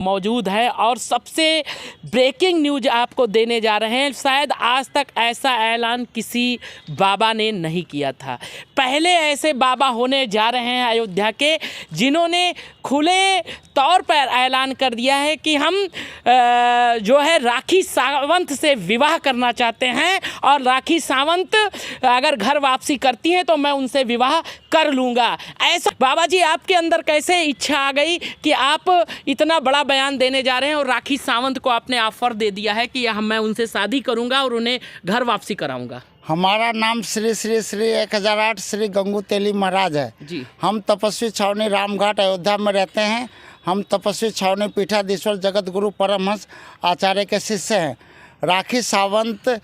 मौजूद है और सबसे ब्रेकिंग न्यूज आपको देने जा रहे हैं। शायद आज तक ऐसा ऐलान किसी बाबा ने नहीं किया था। पहले ऐसे बाबा होने जा रहे हैं अयोध्या के जिन्होंने खुले तौर पर ऐलान कर दिया है कि हम जो है राखी सावंत से विवाह करना चाहते हैं और राखी सावंत अगर घर वापसी करती हैं तो मैं उनसे विवाह कर लूँगा। ऐसा बाबा जी आपके अंदर कैसे इच्छा आ गई कि आप इतना बड़ा बयान देने जा रहे हैं और राखी सावंत को आपने ऑफर दे दिया है कि मैं उनसे शादी करूंगा और उन्हें घर वापसी कराऊंगा? हमारा नाम श्री श्री श्री 1008 श्री गंगू तेली महाराज है जी। हम तपस्वी छावनी रामघाट अयोध्या में रहते हैं। हम तपस्वी छावनी पीठाधीश्वर जगत गुरु परमहंस आचार्य के शिष्य हैं। राखी सावंत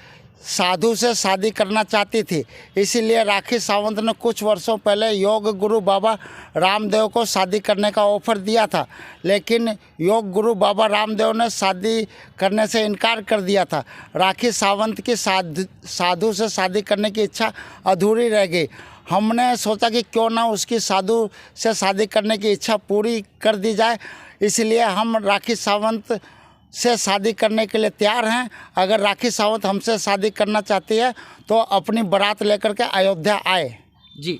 साधु से शादी करना चाहती थी, इसीलिए राखी सावंत ने कुछ वर्षों पहले योग गुरु बाबा रामदेव को शादी करने का ऑफर दिया था, लेकिन योग गुरु बाबा रामदेव ने शादी करने से इनकार कर दिया था। राखी सावंत की साधु से शादी करने की इच्छा अधूरी रह गई। हमने सोचा कि क्यों ना उसकी साधु से शादी करने की इच्छा पूरी कर दी जाए, इसलिए हम राखी सावंत से शादी करने के लिए तैयार हैं। अगर राखी सावंत हमसे शादी करना चाहती है तो अपनी बारात लेकर के अयोध्या आए। जी,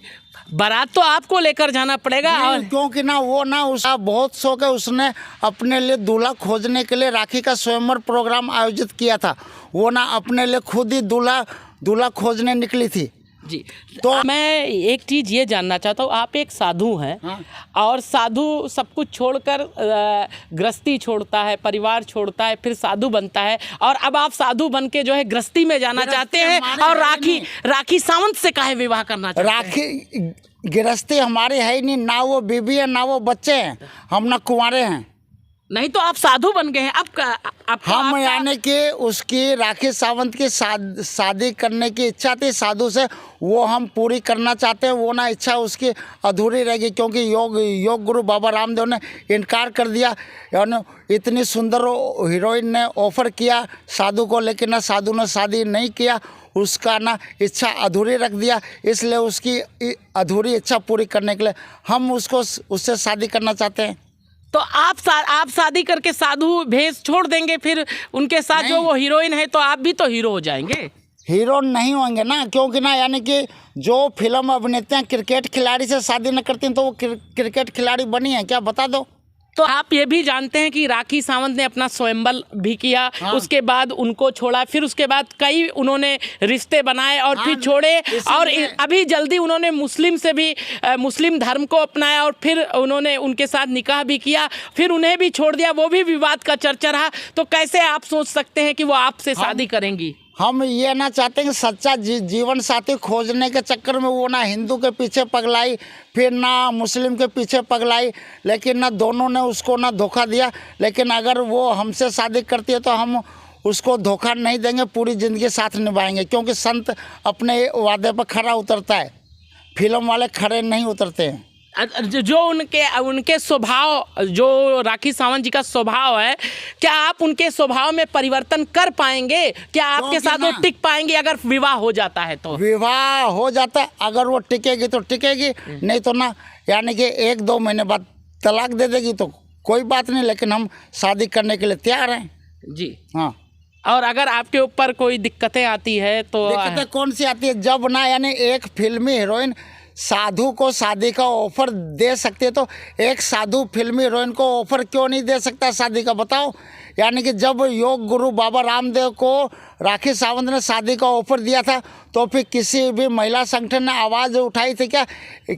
बारात तो आपको लेकर जाना पड़ेगा और क्योंकि ना वो ना उसका बहुत शौक है। उसने अपने लिए दूल्हा खोजने के लिए राखी का स्वयंवर प्रोग्राम आयोजित किया था। वो ना अपने लिए खुद ही दूल्हा खोजने निकली थी। जी, तो मैं एक चीज़ ये जानना चाहता हूँ, आप एक साधु हैं। हाँ। और साधु सब कुछ छोड़कर गृहस्थी छोड़ता है, परिवार छोड़ता है, फिर साधु बनता है और अब आप साधु बन के जो है गृहस्थी में जाना चाहते हैं और राखी सावंत से काहे विवाह करना चाहते हैं? राखी गृहस्थी हमारी है ही नहीं, ना वो बीबी है ना वो बच्चे हैं, हम ना कुंवारे हैं। नहीं तो आप साधु बन गए हैं। अब हम यानी कि उसकी राखी सावंत की शादी करने की इच्छा थी साधु से, वो हम पूरी करना चाहते हैं। वो ना इच्छा उसकी अधूरी रहेगी क्योंकि योग गुरु बाबा रामदेव ने इनकार कर दिया। यानी इतनी सुंदर हीरोइन ने ऑफर किया साधु को, लेकिन ना साधु ने शादी नहीं किया, उसका ना इच्छा अधूरी रख दिया। इसलिए उसकी अधूरी इच्छा पूरी करने के लिए हम उससे शादी करना चाहते हैं। तो आप शादी करके साधु भेष छोड़ देंगे, फिर उनके साथ जो वो हीरोइन है तो आप भी तो हीरो हो जाएंगे। हीरो नहीं होंगे ना, क्योंकि ना यानी कि जो फिल्म अभिनेत्रियाँ क्रिकेट खिलाड़ी से शादी न करती हैं तो वो क्रिकेट खिलाड़ी बनी है क्या, बता दो। तो आप ये भी जानते हैं कि राखी सावंत ने अपना स्वयंवर भी किया। हाँ। उसके बाद उनको छोड़ा, फिर उसके बाद कई उन्होंने रिश्ते बनाए और फिर छोड़े और अभी जल्दी उन्होंने मुस्लिम धर्म को अपनाया और फिर उन्होंने उनके साथ निकाह भी किया, फिर उन्हें भी छोड़ दिया, वो भी विवाद का चर्चा रहा। तो कैसे आप सोच सकते हैं कि वो आपसे शादी करेंगी? हम ये ना चाहते हैं कि सच्चा जीवन साथी खोजने के चक्कर में वो ना हिंदू के पीछे पगलाई, फिर ना मुस्लिम के पीछे पगलाई, लेकिन ना दोनों ने उसको ना धोखा दिया। लेकिन अगर वो हमसे शादी करती है तो हम उसको धोखा नहीं देंगे, पूरी ज़िंदगी साथ निभाएंगे। क्योंकि संत अपने वादे पर खरा उतरता है, फिल्म वाले खड़े नहीं उतरते हैं। जो उनके स्वभाव, जो राखी सावंत जी का स्वभाव है, क्या आप उनके स्वभाव में परिवर्तन कर पाएंगे? क्या आपके साथ वो टिक पाएंगे अगर विवाह हो जाता है तो? विवाह हो जाता है, अगर वो टिकेगी तो टिकेगी, नहीं तो ना यानी कि 1-2 महीने बाद तलाक दे देगी तो कोई बात नहीं, लेकिन हम शादी करने के लिए तैयार हैं। जी हाँ। और अगर आपके ऊपर कोई दिक्कतें आती है तो? दिक्कतें कौन सी आती है, जब ना यानी एक फिल्मी हीरोइन साधु को शादी का ऑफर दे सकती है तो एक साधु फिल्मी हीरोइन को ऑफर क्यों नहीं दे सकता शादी का, बताओ। यानी कि जब योग गुरु बाबा रामदेव को राखी सावंत ने शादी का ऑफर दिया था तो फिर किसी भी महिला संगठन ने आवाज़ उठाई थी क्या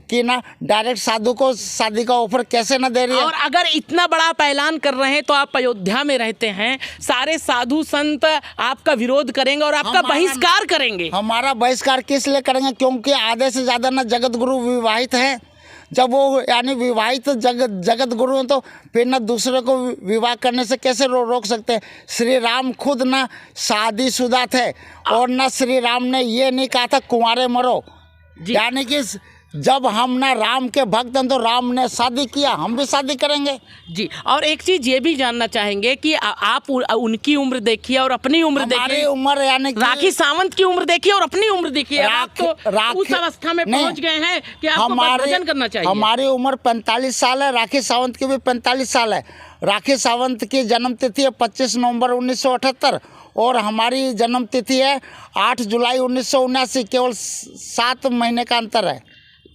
कि ना डायरेक्ट साधु को शादी का ऑफर कैसे ना दे रही है? और अगर इतना बड़ा आप ऐलान कर रहे हैं तो आप अयोध्या में रहते हैं, सारे साधु संत आपका विरोध करेंगे और आपका बहिष्कार करेंगे। हमारा बहिष्कार किस लिए करेंगे? क्योंकि आधे से ज़्यादा ना जगत गुरु विवाहित हैं। जब वो यानी विवाहित जगत गुरु हैं तो फिर ना दूसरे को विवाह करने से कैसे रोक सकते हैं? श्री राम खुद ना शादीशुदा थे और ना श्री राम ने ये नहीं कहा था कुंवारे मरो। यानी कि जब हम ना राम के भक्त हैं तो राम ने शादी किया, हम भी शादी करेंगे। जी, और एक चीज़ ये भी जानना चाहेंगे कि आप उनकी उम्र देखिए और अपनी उम्र देखिए। हमारी उम्र यानी राखी सावंत की उम्र देखिए और अपनी उम्र देखिए। आप तो उस अवस्था में पहुंच गए हैं कि आपको भजन करना चाहिए। हमारी उम्र 45 साल है, राखी सावंत की भी 45 साल है। राखी सावंत की जन्म तिथि है 25 नवंबर 1978 और हमारी जन्म तिथि है 8 जुलाई 1979। केवल 7 महीने का अंतर है।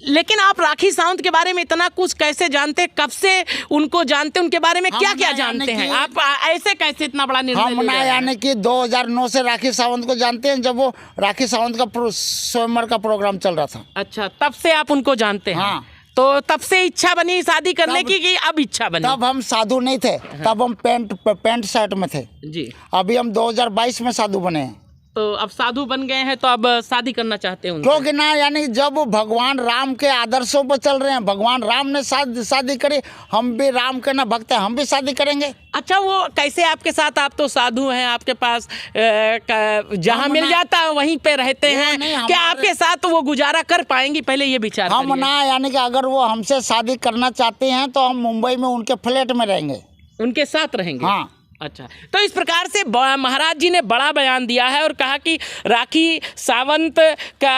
लेकिन आप राखी सावंत के बारे में इतना कुछ कैसे जानते, कब से उनको जानते, उनके बारे में क्या क्या जानते हैं आप? ऐसे कैसे इतना बड़ा निर्णय हम ले ना रहे हैं? यानी कि 2009 से राखी सावंत को जानते हैं, जब वो राखी सावंत का स्वयंवर का प्रोग्राम चल रहा था। अच्छा, तब से आप उनको जानते हैं? हाँ। तो तब से इच्छा बनी शादी करने की कि अब इच्छा बनी? तब हम साधु नहीं थे, तब हम पैंट शर्ट में थे जी। अभी हम 2022 में साधु बने हैं। तो अब साधु बन गए हैं तो अब शादी करना चाहते हैं उनसे? क्योंकि ना यानी जब भगवान राम के आदर्शों पर चल रहे हैं, भगवान राम ने शादी करी, हम भी राम के ना भक्त हैं, हम भी शादी करेंगे। अच्छा, वो कैसे आपके साथ? आप तो साधु हैं, आपके पास जहाँ मिल जाता है वहीं पे रहते हैं, क्या आपके साथ वो गुजारा कर पाएंगी? पहले ये विचार हम करिए। ना यानी कि अगर वो हमसे शादी करना चाहते हैं तो हम मुंबई में उनके फ्लैट में रहेंगे, उनके साथ रहेंगे? हाँ। अच्छा, तो इस प्रकार से महाराज जी ने बड़ा बयान दिया है और कहा कि राखी सावंत का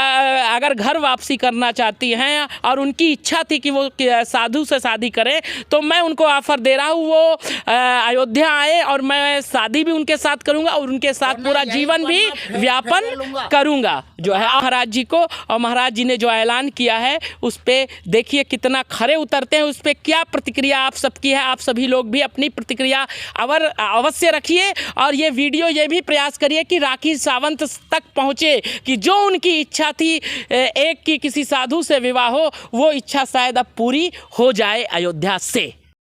अगर घर वापसी करना चाहती हैं और उनकी इच्छा थी कि वो साधु से शादी करें, तो मैं उनको ऑफर दे रहा हूँ, वो अयोध्या आए और मैं शादी भी उनके साथ करूँगा और उनके साथ पूरा जीवन भी व्यापन करूँगा जो है महाराज जी को। और महाराज जी ने जो ऐलान किया है उस पर देखिए कितना खरे उतरते हैं, उस पर क्या प्रतिक्रिया आप सबकी है। आप सभी लोग भी अपनी प्रतिक्रिया अवश्य रखिए और ये वीडियो ये भी प्रयास करिए कि राखी सावंत तक पहुँचे कि जो उनकी इच्छा थी एक की किसी साधु से विवाह हो, वो इच्छा शायद अब पूरी हो जाए अयोध्या से।